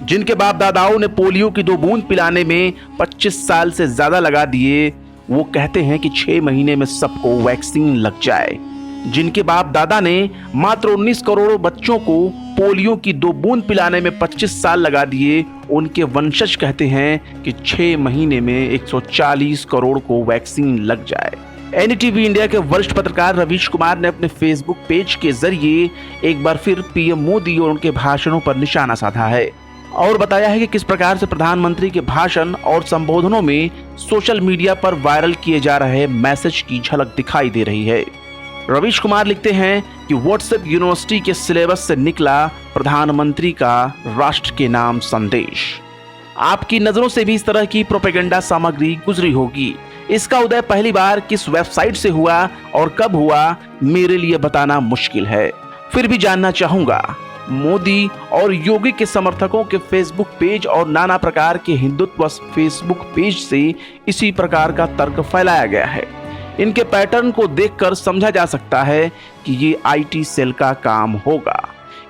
जिनके बाप दादाओं ने पोलियो की 2 बूंद पिलाने में 25 साल से ज्यादा लगा दिए, वो कहते हैं कि 6 महीने में सबको वैक्सीन लग जाए। जिनके बाप दादा ने मात्र 19 करोड़ बच्चों को पोलियो की 2 बूंद पिलाने में 25 साल लगा दिए, उनके वंशज कहते हैं कि 6 महीने में 140 करोड़ को वैक्सीन लग जाए। एनडीटीवी इंडिया के वरिष्ठ पत्रकार रवीश कुमार ने अपने फेसबुक पेज के जरिए एक बार फिर पीएम मोदी और उनके भाषणों पर निशाना साधा है और बताया है कि किस प्रकार से प्रधानमंत्री के भाषण और संबोधनों में सोशल मीडिया पर वायरल किए जा रहे मैसेज की झलक दिखाई दे रही है। रवीश कुमार लिखते हैं कि व्हाट्सएप यूनिवर्सिटी के सिलेबस से निकला प्रधानमंत्री का राष्ट्र के नाम संदेश। आपकी नजरों से भी इस तरह की प्रोपेगेंडा सामग्री गुजरी होगी। इसका उदय पहली बार किस वेबसाइट से हुआ और कब हुआ, मेरे लिए बताना मुश्किल है। फिर भी जानना चाहूंगा। मोदी और योगी के समर्थकों के फेसबुक पेज और नाना प्रकार के हिंदुत्व फेसबुक पेज से इसी प्रकार का तर्क फैलाया गया है। इनके पैटर्न को देखकर समझा जा सकता है कि ये आईटी सेल का काम होगा।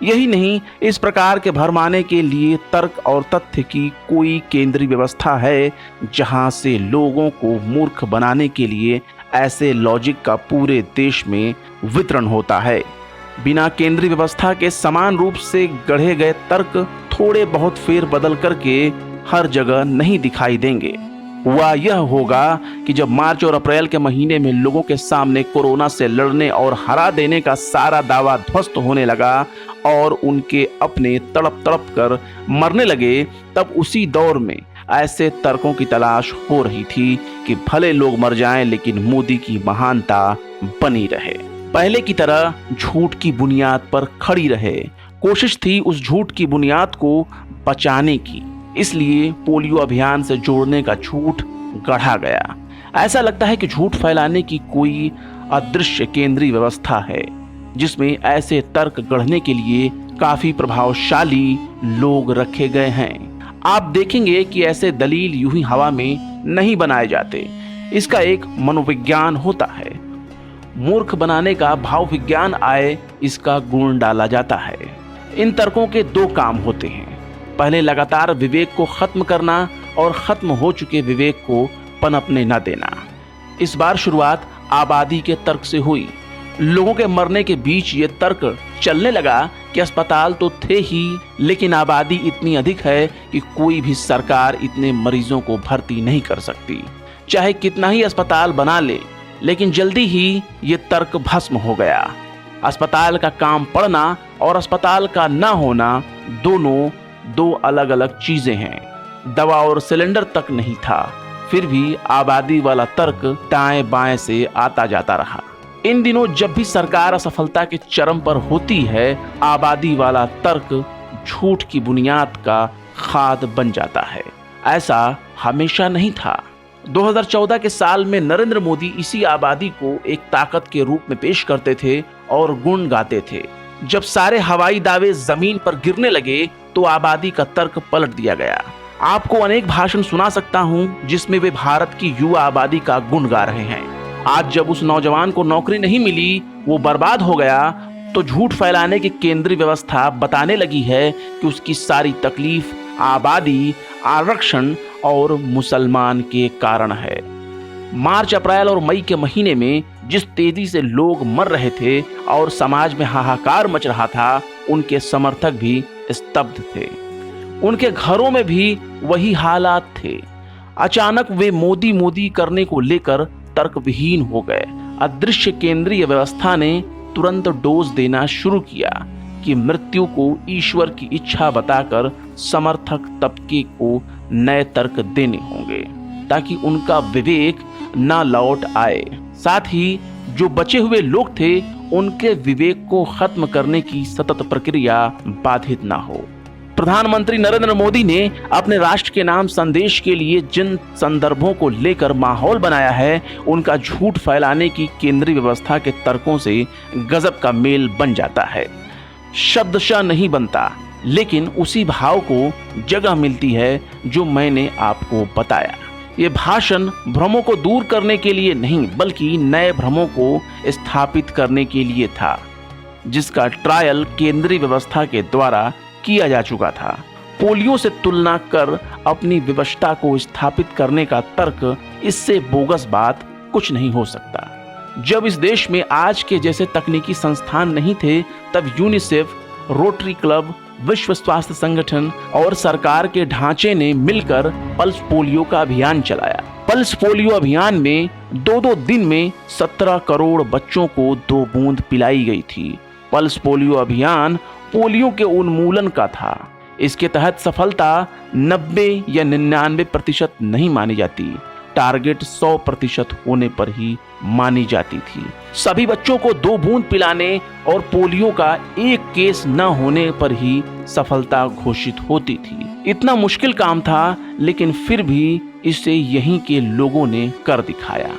यही नहीं, इस प्रकार के भरमाने के लिए तर्क और तथ्य की कोई केंद्रीय व्यवस्था है जहां से लोगों को मूर्ख बनाने के लिए ऐसे लॉजिक का पूरे देश में वितरण होता है। बिना केंद्रीय व्यवस्था के समान रूप से गढ़े गए तर्क थोड़े बहुत फेर बदल करके हर जगह नहीं दिखाई देंगे। हुआ यह होगा कि जब मार्च और अप्रैल के महीने में लोगों के सामने कोरोना से लड़ने और हरा देने का सारा दावा ध्वस्त होने लगा और उनके अपने तड़प तड़प कर मरने लगे, तब उसी दौर में ऐसे तर्कों की तलाश हो रही थी कि भले लोग मर जाएं लेकिन मोदी की महानता बनी रहे। पहले की तरह झूठ की बुनियाद पर खड़ी रहे। कोशिश थी उस झूठ की बुनियाद को बचाने की, इसलिए पोलियो अभियान से जोड़ने का झूठ गढ़ा गया। ऐसा लगता है कि झूठ फैलाने की कोई अदृश्य केंद्रीय व्यवस्था है जिसमें ऐसे तर्क गढ़ने के लिए काफी प्रभावशाली लोग रखे गए हैं। आप देखेंगे कि ऐसे दलील यूं ही हवा में नहीं बनाए जाते। इसका एक मनोविज्ञान होता है। मूर्ख बनाने का भाव विज्ञान आए, इसका गुण डाला जाता है। इन तर्कों के 2 काम होते हैं। पहले लगातार विवेक को खत्म करना और खत्म हो चुके विवेक को पनपने न देना। इस बार शुरुआत आबादी के तर्क से हुई। लोगों के मरने के बीच ये तर्क चलने लगा कि अस्पताल तो थे ही, लेकिन आबादी इतनी अधिक है कि कोई भी सरकार इतने मरीजों को भर्ती नहीं कर सकती, चाहे कितना ही अस्पताल बना ले। लेकिन जल्दी ही ये तर्क भस्म हो गया। अस्पताल का काम पड़ना और अस्पताल का ना होना दोनों 2 अलग अलग चीजें हैं। दवा और सिलेंडर तक नहीं था, फिर भी आबादी वाला तर्क दाएं बाएं से आता जाता रहा। इन दिनों जब भी सरकार असफलता के चरम पर होती है, आबादी वाला तर्क झूठ की बुनियाद का खाद बन जाता है। ऐसा हमेशा नहीं था। 2014 के साल में नरेंद्र मोदी इसी आबादी को एक ताकत के रूप में पेश करते थे और गुण गाते थे। जब सारे हवाई दावे जमीन पर गिरने लगे तो आबादी का तर्क पलट दिया गया। आपको अनेक भाषण सुना सकता हूं जिसमें वे भारत की युवा आबादी का गुण गा रहे हैं। आज जब उस नौजवान को नौकरी नहीं मिली, वो बर्बाद हो गया, तो झूठ फैलाने की केंद्रीय व्यवस्था बताने लगी है कि उसकी सारी तकलीफ आबादी, आरक्षण और मुसलमान के कारण है। मार्च, अप्रैल और मई के महीने में जिस तेजी से लोग मर रहे थे और समाज में हाहाकार मच रहा था, उनके समर्थक भी स्तब्ध थे। उनके घरों में भी वही हालात थे। अचानक वे मोदी मोदी करने को लेकर तर्कविहीन हो गए। अदृश्य केंद्रीय व्यवस्था ने तुरंत डोज देना शुरू किया कि मृत्यु को ईश्वर की इच्छा बताकर समर्थक तबके को नए तर्क देने होंगे ताकि उनका विवेक न लौट आए। साथ ही जो बचे हुए लोग थे, उनके विवेक को खत्म करने की सतत प्रक्रिया बाधित न हो। प्रधानमंत्री नरेंद्र मोदी ने अपने राष्ट्र के नाम संदेश के लिए जिन संदर्भों को लेकर माहौल बनाया है, उनका झूठ फैलाने की केंद्रीय व्यवस्था के तर्कों से गजब का मेल बन जाता है। शब्दशः नहीं बनता, लेकिन उसी भाव को जगह मिलती है जो मैंने आपको बताया। ये भाषण भ्रमों को दूर करने के लिए नहीं, बल्कि नए भ्रमों को स्थापित करने के लिए था, जिसका ट्रायल केंद्रीय व्यवस्था के द्वारा किया जा चुका था। पोलियो से तुलना कर अपनी विवशता को स्थापित करने का तर्क इससे बोगस बात कुछ नहीं हो सकता। जब इस देश में आज के जैसे तकनीकी संस्थान नहीं थे, तब यूनिसेफ, रोटरी क्लब, विश्व स्वास्थ्य संगठन और सरकार के ढांचे ने मिलकर पल्स पोलियो का अभियान चलाया। पल्स पोलियो अभियान में 2-2 दिन में 17 करोड़ बच्चों को 2 बूंद पिलाई गई थी। पल्स पोलियो अभियान पोलियो के उन्मूलन का था। इसके तहत सफलता 90 या 99% नहीं मानी जाती, टारगेट 100% होने पर ही मानी जाती थी। सभी बच्चों को 2 बूंद पिलाने और पोलियो का एक केस न होने पर ही सफलता घोषित होती थी। इतना मुश्किल काम था, लेकिन फिर भी इसे यहीं के लोगों ने कर दिखाया।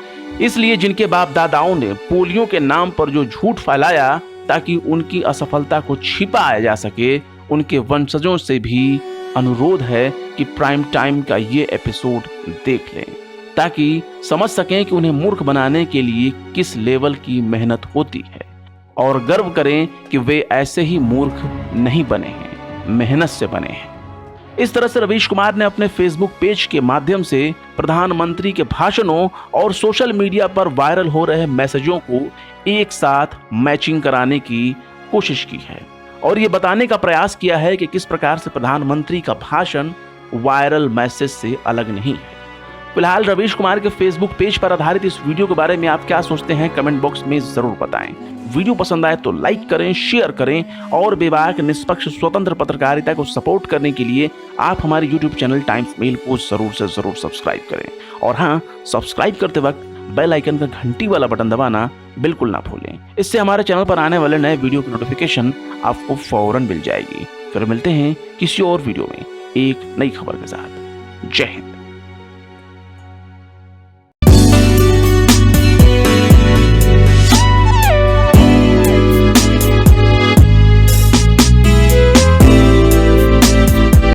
इसलिए जिनके बाप दादाओं ने पोलियो के नाम पर जो झूठ फैलाया ताकि उनकी असफलता को छिपाया जा सके, उनके वंशजों से भी अनुरोध है कि प्राइम टाइम का ये एपिसोड देख लें, ताकि समझ सकें कि उन्हें मूर्ख बनाने के लिए किस लेवल की मेहनत होती है, और गर्व करें कि वे ऐसे ही मूर्ख नहीं बने हैं, मेहनत से बने हैं। इस तरह से रवीश कुमार ने अपने फेसबुक पेज के माध्यम से प्रधानमंत्री के भाषणों और सोशल मीडिया पर वायरल हो रहे मैसेजों को एक साथ मैचिंग कराने की कोशिश की है और ये बताने का प्रयास किया है कि किस प्रकार से प्रधानमंत्री का भाषण वायरल मैसेज से अलग नहीं है। फिलहाल रवीश कुमार के फेसबुक पेज पर आधारित इस वीडियो के बारे में आप क्या सोचते हैं, कमेंट बॉक्स में जरूर बताएं। वीडियो पसंद आए तो लाइक करें, शेयर करें और बेबाक, निष्पक्ष, स्वतंत्र पत्रकारिता को सपोर्ट करने के लिए आप हमारे यूट्यूब चैनल टाइम्स मेल को जरूर से जरूर सब्सक्राइब करें। और हाँ, सब्सक्राइब करते वक्त बेल आइकन का घंटी वाला बटन दबाना बिल्कुल ना भूलें। इससे हमारे चैनल पर आने वाले नए वीडियो की नोटिफिकेशन आपको फौरन मिल जाएगी। फिर मिलते हैं किसी और वीडियो में एक नई खबर के साथ। जय हिंद।